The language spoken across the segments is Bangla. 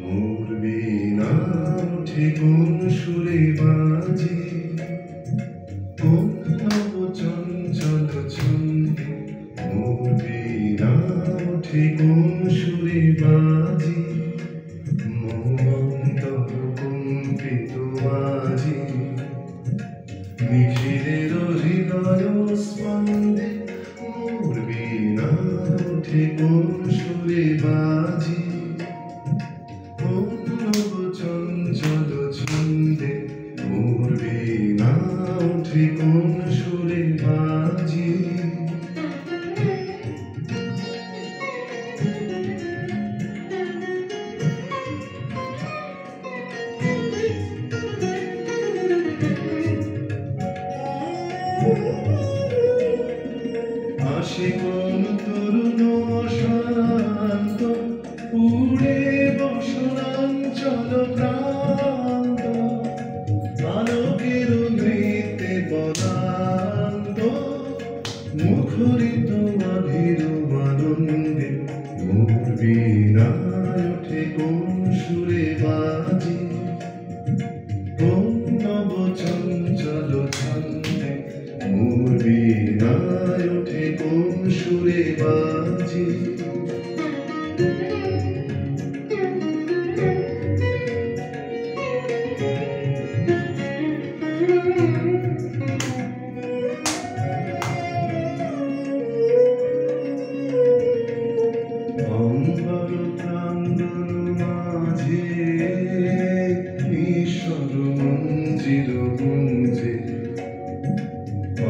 মোর বীণা ওঠে কোন সুরে বাজে, কোন নব চঞ্চল ছন্দে। মোর বীণা ওঠে কোন সুরে বাজে, মন্তর কম্পিত বাজে। নিখিলের হৃদয় স্পন্দে মোর বীণা ওঠে কোন সুরে বাজে, কোন নব চঞ্চল ছন্দে। মোর বীণা ওঠে কোন সুরে বাজে। আসে কোন তরুণ শান্ত, উড়ে বসনাঞ্চল প্রান্ত। আলোকের নৃত্যে পদান্ত, মুখরিত অধীর আনন্দে। মোর বীণায় ওঠে কোন সুরে বাজে, কোন নব চঞ্চল ছন্দে। মোর বীণায় ওঠে কোন সুরে বাজে। অম্বর প্রাঙ্গণ মাঝে ঈশ্বর মঞ্জির গুঞ্জে,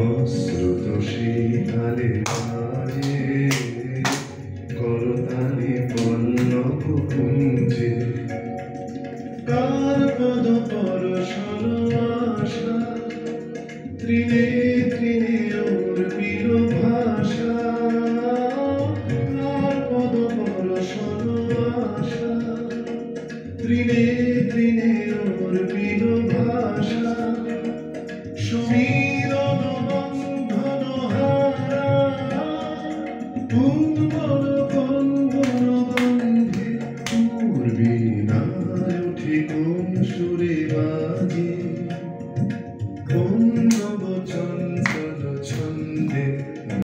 অশ্রুত শিখালে বাজে করতালি পল্লব কুঞ্জে। কার পদ পরশর আশা তৃণে